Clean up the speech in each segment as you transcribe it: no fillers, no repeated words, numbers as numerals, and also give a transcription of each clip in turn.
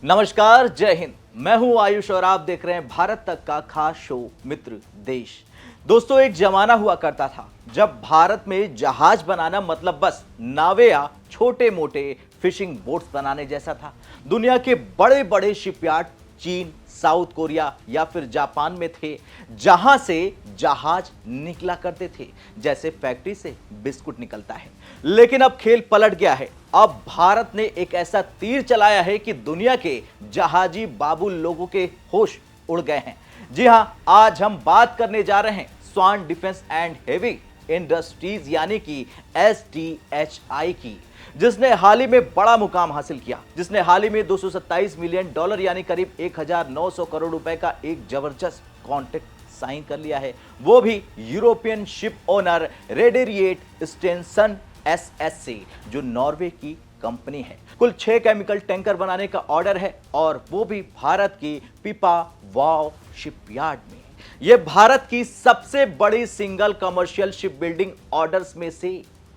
नमस्कार, जय हिंद। मैं हूं आयुष और आप देख रहे हैं भारत तक का खास शो मित्र देश। दोस्तों, एक जमाना हुआ करता था जब भारत में जहाज बनाना मतलब बस नावे या छोटे मोटे फिशिंग बोट्स बनाने जैसा था। दुनिया के बड़े बड़े शिपयार्ड चीन, साउथ कोरिया या फिर जापान में थे, जहां से जहाज निकला करते थे जैसे फैक्ट्री से बिस्कुट निकलता है। लेकिन अब खेल पलट गया है। अब भारत ने एक ऐसा तीर चलाया है कि दुनिया के जहाजी बाबू लोगों के होश उड़ गए हैं। जी हां, आज हम बात करने जा रहे हैं स्वान डिफेंस एंड हेवी इंडस्ट्रीज यानी कि SDHI की, जिसने हाल ही में बड़ा मुकाम हासिल किया, जिसने हाल ही में $227 मिलियन यानी करीब 1900 करोड़ रुपए का एक जबरदस्त कॉन्ट्रैक्ट साइन कर लिया है। वो भी European ship owner रेडरिएट Stenson SSC, जो नॉर्वे की कंपनी है। कुल 6 केमिकल टैंकर बनाने का ऑर्डर है और वो भी भारत की पिपावाव शिपयार्ड में। यह भारत की सबसे बड़ी single commercial ship building orders में से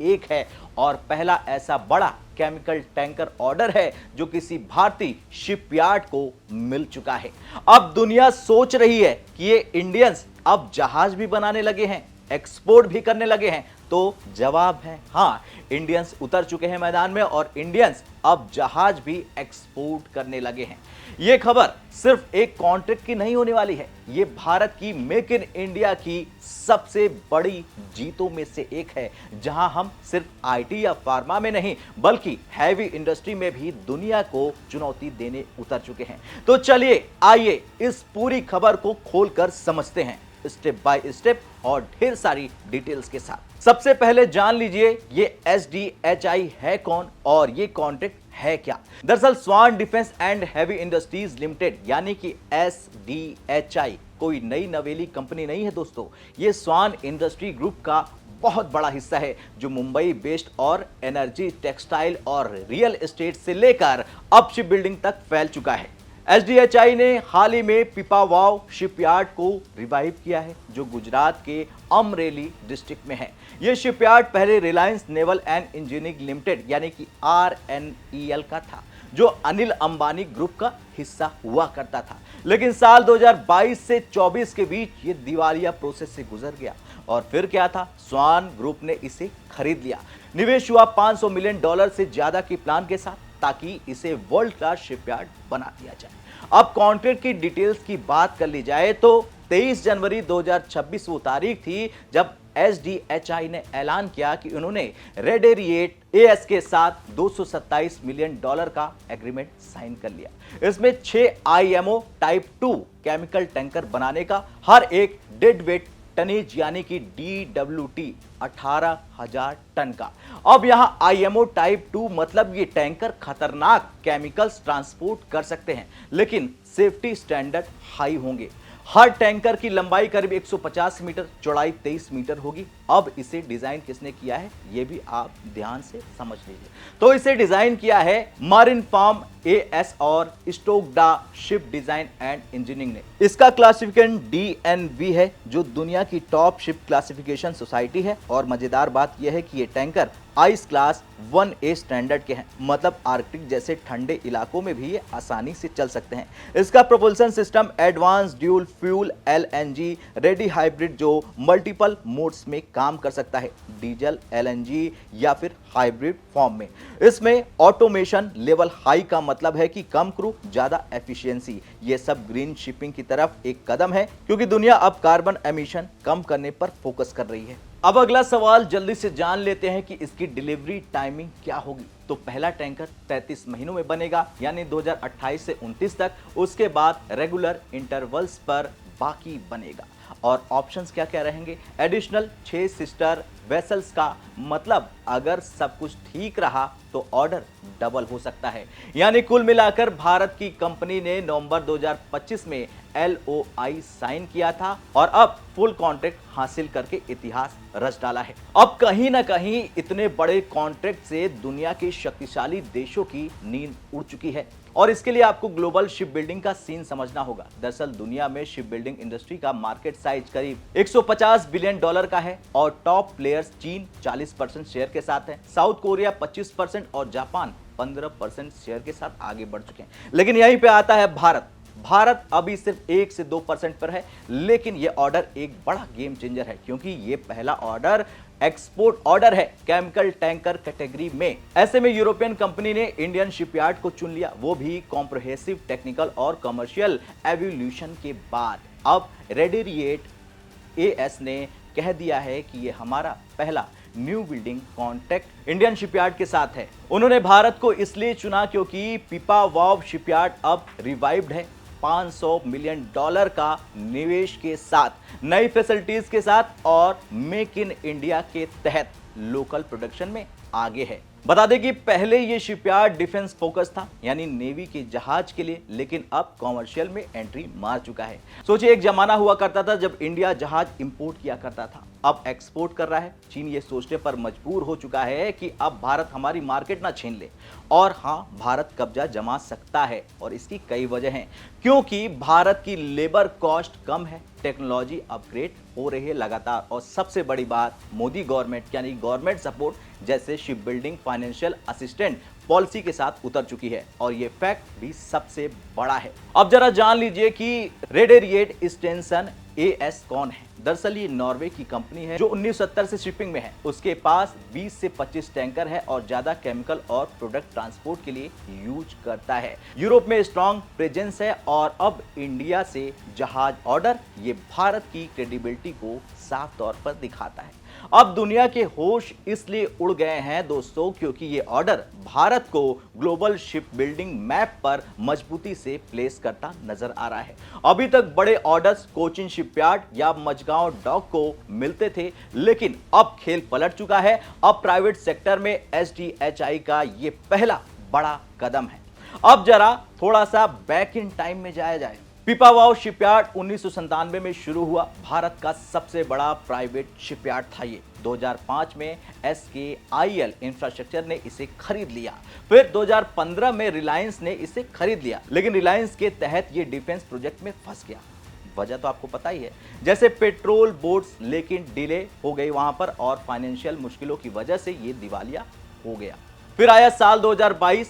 एक है और पहला ऐसा बड़ा केमिकल टैंकर ऑर्डर है जो किसी भारतीय शिपयार्ड को मिल चुका है। अब दुनिया सोच रही है कि ये इंडियंस अब जहाज भी बनाने लगे हैं, एक्सपोर्ट भी करने लगे हैं। तो जवाब है हाँ, इंडियंस उतर चुके हैं मैदान में और इंडियंस अब जहाज भी एक्सपोर्ट करने लगे हैं। यह खबर सिर्फ एक कॉन्ट्रैक्ट की नहीं होने वाली है, ये भारत की मेक इन इंडिया की सबसे बड़ी जीतों में से एक है, जहां हम सिर्फ IT या फार्मा में नहीं बल्कि हैवी इंडस्ट्री में भी दुनिया को चुनौती देने उतर चुके हैं। तो चलिए आइए इस पूरी खबर को खोलकर समझते हैं स्टेप बाय स्टेप और ढेर सारी डिटेल्स के साथ। सबसे पहले जान लीजिए ये SDHI है कौन और ये कॉन्ट्रैक्ट है क्या। दरअसल swan defence and heavy industries limited यानी कि SDHI कोई नई नवेली कंपनी नहीं है दोस्तों। ये स्वान इंडस्ट्री ग्रुप का बहुत बड़ा हिस्सा है जो मुंबई बेस्ड और एनर्जी, टेक्सटाइल और रियल एस्टेट से लेकर अब शिप बिल्डिंग तक फैल चुका है। SDHI ने हाल ही में पिपावाव शिपयार्ड को रिवाइव किया है जो गुजरात के अमरेली डिस्ट्रिक्ट में है। यह शिपयार्ड पहले Reliance naval and engineering limited यानी कि RNEL का था, जो अनिल अंबानी ग्रुप का हिस्सा हुआ करता था। लेकिन साल 2022 से 24 के बीच ये दिवालिया प्रोसेस से गुजर गया और फिर क्या था, स्वान ग्रुप ने इसे खरीद लिया। निवेश हुआ $500 मिलियन से ज्यादा की प्लान के साथ ताकि इसे वर्ल्ड क्लास शिपयार्ड बना दिया जाए। अब कॉन्ट्रैक्ट की डिटेल्स की बात कर ली जाए तो 23 जनवरी 2026 वो तारीख थी जब SDHI ने ऐलान किया कि उन्होंने रेडरिएट AS के साथ $227 मिलियन का एग्रीमेंट साइन कर लिया। इसमें 6 IMO टाइप 2 केमिकल टैंकर बनाने का, हर एक डेड वेट टनेज यानी कि DWT 18,000 टन का। अब यहां IMO टाइप 2 मतलब ये टैंकर खतरनाक केमिकल्स ट्रांसपोर्ट कर सकते हैं, लेकिन सेफ्टी स्टैंडर्ड हाई होंगे। हर टैंकर की लंबाई करीब 150 मीटर, चौड़ाई 23 मीटर होगी। अब इसे डिजाइन किसने किया है ये भी आप ध्यान से समझ लीजिए। तो इसे डिजाइन किया है मारिन फार्म AS और स्टोकडा शिप डिजाइन एंड इंजीनियरिंग ने। इसका क्लासिफिकेशन DNV है जो दुनिया की टॉप शिप क्लासिफिकेशन सोसाइटी है और मजेदार बात यह है कि ये tanker ice class 1A standard के हैं, मतलब आर्कटिक जैसे ठंडे इलाकों में भी ये आसानी से चल सकते हैं। इसका propulsion system advance dual fuel LNG ready hybrid जो मल्टीपल मोड्स में काम कर सकता है, डीजल, LNG या फिर हाइब्रिड फॉर्म में। इसमें ऑटोमेशन लेवल हाई का मतलब है कि कम क्रू, ज्यादा एफिशिएंसी। ये सब ग्रीन शिपिंग की तरफ एक कदम है क्योंकि दुनिया अब कार्बन एमिशन कम करने पर फोकस कर रही है। अब अगला सवाल जल्दी से जान लेते हैं कि इसकी डिलीवरी टाइमिंग क्या होगी। तो पहला टैंकर 33 महीनों में बनेगा यानी 2028 से 29 तक। उसके बाद रेगुलर इंटरवल्स पर बाकी बनेगा। और ऑप्शंस क्या क्या रहेंगे, एडिशनल 6 सिस्टर वेसल्स का मतलब अगर सब कुछ ठीक रहा तो ऑर्डर डबल हो सकता है। यानी कुल मिलाकर भारत की कंपनी ने नवंबर 2025 में LOI साइन किया था और अब फुल कॉन्ट्रैक्ट हासिल करके इतिहास रच डाला है। अब कहीं ना कहीं इतने बड़े कॉन्ट्रैक्ट से दुनिया के शक्तिशाली देशों की नींद उड़ चुकी है और इसके लिए आपको ग्लोबल शिप बिल्डिंग का सीन समझना होगा। दरअसल दुनिया में शिप बिल्डिंग इंडस्ट्री का मार्केट साइज करीब $150 बिलियन का है और टॉप प्लेयर्स चीन 40% शेयर के साथ है, साउथ कोरिया 25% और जापान 15% शेयर के साथ आगे बढ़ चुके हैं। लेकिन यहीं पे आता है भारत अभी सिर्फ 1 से 2% पर है, लेकिन यह ऑर्डर एक बड़ा गेम चेंजर है, क्योंकि यह पहला ऑर्डर एक्सपोर्ट ऑर्डर है केमिकल टैंकर कैटेगरी में। ऐसे में यूरोपियन कंपनी ने इंडियन शिपयार्ड को चुन लिया, वो भी कॉम्प्रिहेंसिव टेक्निकल और कमर्शियल एवोल्यूशन के बाद। अब रेडिएट एएस ने कह दिया है कि यह हमारा पहला new building contract Indian shipyard के साथ है। उन्होंने भारत को इसलिए चुना क्योंकि पिपावाव शिपयार्ड अब रिवाइव्ड है, $500 मिलियन का निवेश के साथ, नई फैसिलिटीज के साथ और मेक इन इंडिया के तहत लोकल प्रोडक्शन में आगे है। बता दें कि पहले ये शिपयार्ड डिफेंस फोकस था, यानी नेवी के जहाज के लिए, लेकिन अब कॉमर्शियल में एंट्री मार चुका है। सोचिए, एक जमाना हुआ करता था जब इंडिया जहाज इंपोर्ट किया करता था, अब एक्सपोर्ट कर रहा है। चीन ये सोचने पर मजबूर हो चुका है कि अब भारत हमारी मार्केट ना छीन ले, और हाँ, भारत कब्जा जमा सकता है, और इसकी कई वजह हैं। क्योंकि भारत की लेबर कॉस्ट कम है, टेक्नोलॉजी अपग्रेड हो रही है लगातार, और सबसे बड़ी बात, मोदी गवर्नमेंट यानी गवर्नमेंट सपोर्ट जैसे ship building financial assistant policy के साथ उतर चुकी है, और ये फैक्ट भी सबसे बड़ा है। अब जरा जान लीजिए कि रेडिएट स्टेंसन एएस कौन है। दरअसल ये नॉर्वे की कंपनी है जो 1970 से शिपिंग में है। उसके पास 20 से 25 टैंकर है और ज्यादा केमिकल और प्रोडक्ट ट्रांसपोर्ट के लिए यूज करता है। यूरोप में स्ट्रॉन्ग प्रेजेंस है, और अब इंडिया से जहाज ऑर्डर, ये भारत की क्रेडिबिलिटी को साफ तौर पर दिखाता है। अब दुनिया के होश इसलिए उड़ गए हैं दोस्तों, क्योंकि ये ऑर्डर भारत को ग्लोबल शिप बिल्डिंग मैप पर मजबूती से प्लेस करता नजर आ रहा है। अभी तक बड़े ऑर्डर्स कोचिन शिपयार्ड या मझगांव डॉक को मिलते थे, लेकिन अब खेल पलट चुका है। अब प्राइवेट सेक्टर में एसडीएचआई का ये पहला बड़ा कदम है। अब जरा थोड़ा सा बैक इन टाइम में जाया जाए। पिपावाव शिपयार्ड 1997 में शुरू हुआ, भारत का सबसे बड़ा प्राइवेट शिपयार्ड था ये। 2005 में SKIL इंफ्रास्ट्रक्चर ने इसे खरीद लिया, फिर 2015 में रिलायंस ने इसे खरीद लिया, लेकिन रिलायंस के तहत ये डिफेंस प्रोजेक्ट में फंस गया। वजह तो आपको पता ही है, जैसे पेट्रोल बोट्स, लेकिन डिले हो गई वहां पर, और फाइनेंशियल मुश्किलों की वजह से ये दिवालिया हो गया। फिर आया साल 2022,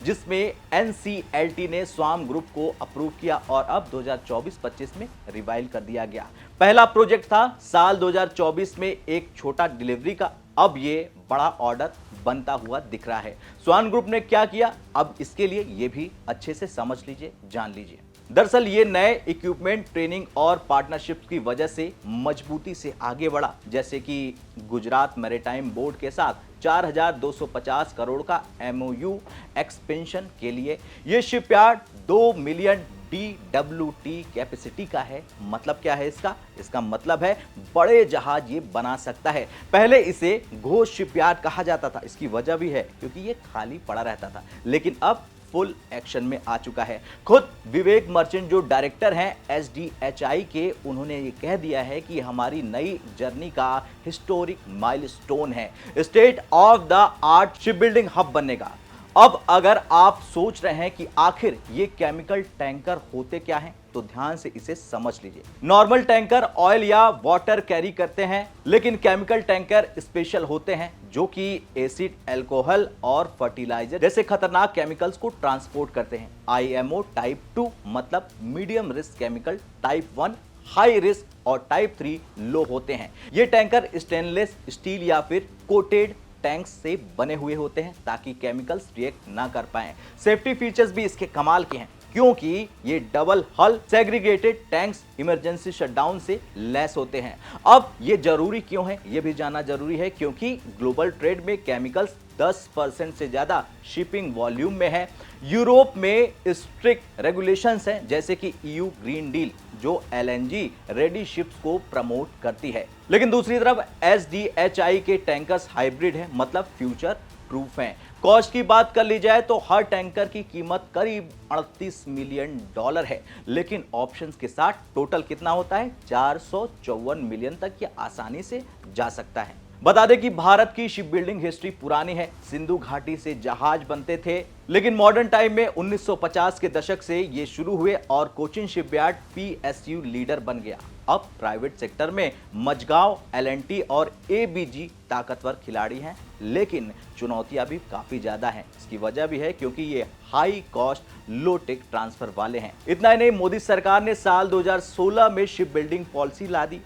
जिसमें NCLT ने स्वाम ग्रुप को अप्रूव किया, और अब 2024-25 में रिवाइल कर दिया गया। पहला प्रोजेक्ट था साल 2024 में एक छोटा डिलीवरी का, अब ये बड़ा ऑर्डर बनता हुआ दिख रहा है। स्वान ग्रुप ने क्या किया, अब इसके लिए ये भी अच्छे से समझ लीजिए, जान लीजिए। दरअसल ये नए इक्विपमेंट, ट्रेनिंग और पार्टनरशिप की वजह से मजबूती से आगे बढ़ा, जैसे कि गुजरात मैरीटाइम बोर्ड के साथ 4,250 करोड़ का MOU एक्सपेंशन के लिए। ये शिपयार्ड 2 मिलियन DWT कैपेसिटी का है। मतलब क्या है इसका मतलब है बड़े जहाज ये बना सकता है। पहले इसे घोष शिपयार्ड कहा जाता था, इसकी वजह भी है क्योंकि ये खाली पड़ा रहता था, लेकिन अब फुल एक्शन में आ चुका है। खुद विवेक मर्चेंट जो डायरेक्टर हैं SDHI के, उन्होंने ये कह दिया है कि हमारी नई जर्नी का हिस्टोरिक माइलस्टोन है, state of the art ship building hub बनने का। अब अगर आप सोच रहे हैं कि आखिर ये केमिकल टैंकर होते क्या हैं, तो ध्यान से इसे समझ लीजिए। नॉर्मल टैंकर ऑयल या वाटर कैरी करते हैं, लेकिन केमिकल टैंकर स्पेशल होते हैं जो कि एसिड, अल्कोहल और फर्टिलाइजर जैसे खतरनाक केमिकल्स को ट्रांसपोर्ट करते हैं। IMO टाइप 2 मतलब medium risk chemical, type 1 high risk और टाइप 3 लो होते हैं। ये टैंकर स्टेनलेस स्टील या फिर कोटेड टैंक्स से बने हुए होते हैं ताकि केमिकल्स रिएक्ट ना कर पाएं। सेफ्टी फीचर्स भी इसके कमाल के हैं, क्योंकि ये डबल हल सेग्रीगेटेड टैंक्स इमरजेंसी शटडाउन से लेस होते हैं। अब ये जरूरी क्यों है, ये भी जानना जरूरी है, क्योंकि ग्लोबल ट्रेड में केमिकल्स 10% से ज्यादा शिपिंग वॉल्यूम में है। यूरोप में स्ट्रिक्ट रेगुलेशंस हैं, जैसे कि EU ग्रीन डील जो LNG रेडी शिप्स को प्रमोट करती है। लेकिन दूसरी तरफ SDHI के टैंकर्स हाइब्रिड है, मतलब फ्यूचर प्रूफ हैं। कॉस्ट की बात कर ली जाए तो हर टैंकर की कीमत करीब $38 मिलियन है, लेकिन ऑप्शंस के साथ टोटल कितना होता है, 454 मिलियन तक ये आसानी से जा सकता है। बता दें कि भारत की शिप बिल्डिंग हिस्ट्री पुरानी है। सिंधु घाटी से जहाज बनते थे, लेकिन मॉडर्न टाइम में 1950 के दशक से ये शुरू हुए और कोचिन शिपयार्ड PSU लीडर बन गया। अब प्राइवेट सेक्टर में मझगांव, एल&टी और एबीजी ताकतवर खिलाड़ी हैं, लेकिन चुनौतियां भी काफी ज्यादा हैं। इसकी वजह भी है क्योंकि ये high cost low tech transfer वाले हैं। इतना ही नहीं, मोदी सरकार ने साल 2016 में शिप बिल्डिंग पॉलिसी ला दी,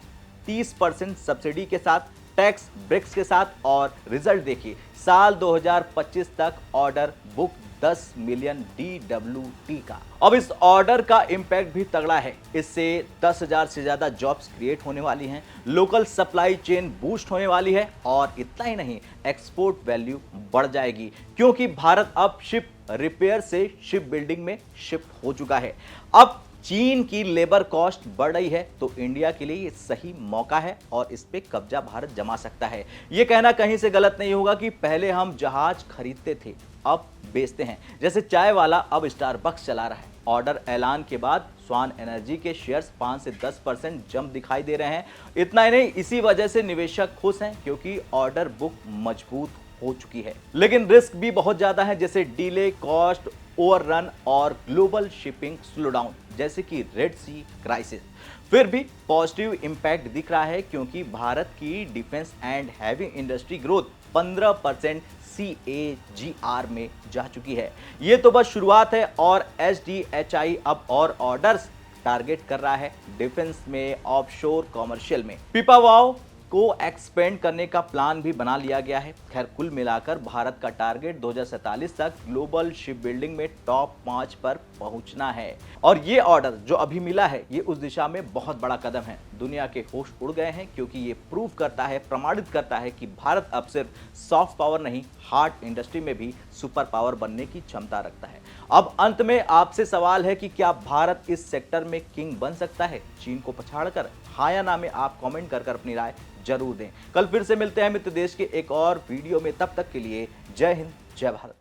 30% सब्सिडी के साथ, टैक्स ब्रेक्स के साथ, और रिजल्ट देखिए, साल 2025 तक ऑर्डर बुक 10 मिलियन DWT का। अब इस ऑर्डर का इंपैक्ट भी तगड़ा है। इससे 10,000 से ज्यादा जॉब्स क्रिएट होने वाली हैं, लोकल सप्लाई चेन बूस्ट होने वाली है, और इतना ही नहीं, एक्सपोर्ट वैल्यू बढ़ जाएगी क्योंकि भारत अब शिप रिपेयर से शिप बिल्डिंग में शिफ्ट हो चुका है। अब चीन की लेबर कॉस्ट बढ़ रही है, तो इंडिया के लिए ये सही मौका है और इस पे कब्जा भारत जमा सकता है। ये कहना कहीं से गलत नहीं होगा कि पहले हम जहाज खरीदते थे, अब बेचते हैं। जैसे चाय वाला अब स्टारबक्स चला रहा है। ऑर्डर ऐलान के बाद स्वान एनर्जी के शेयर्स 5 से 10% जंप दिखाई दे रहे हैं। इतना ही नहीं, इसी वजह से निवेशक खुश हैं क्योंकि ऑर्डर बुक मजबूत हो चुकी है। लेकिन रिस्क भी बहुत ज्यादा है, जैसे डिले, कॉस्ट ओवररन और ग्लोबल शिपिंग स्लोडाउन, जैसे कि रेड सी क्राइसिस। फिर भी पॉजिटिव इंपैक्ट दिख रहा है क्योंकि भारत की defence and heavy industry growth 15% CAGR में जा चुकी है। ये तो बस शुरुआत है और SDHI अब और ऑर्डर्स टारगेट कर रहा है डिफेंस में, ऑफशोर, कॉमर्शियल में। पिपावाव को एक्सपेंड करने का प्लान भी बना लिया गया है। खैर, कुल मिलाकर भारत का टारगेट 2047 तक ग्लोबल शिप बिल्डिंग में टॉप 5 पर पहुंचना है। और ये ऑर्डर जो अभी मिला है, ये उस दिशा में बहुत बड़ा कदम है। दुनिया के होश उड़ गए हैं क्योंकि ये प्रूव करता है, प्रमाणित करता है कि भारत अब सिर्फ सॉफ्ट पावर नहीं, हार्ड इंडस्ट्री में भी सुपर पावर बनने की क्षमता रखता है। अब अंत में आपसे सवाल है कि क्या भारत इस सेक्टर में किंग बन सकता है चीन को पछाड़कर? हाँ या ना में आप कमेंट कर अपनी राय जरूर दें। कल फिर से मिलते हैं मित्र देश के एक और वीडियो में, तब तक के लिए जय हिंद, जय भारत।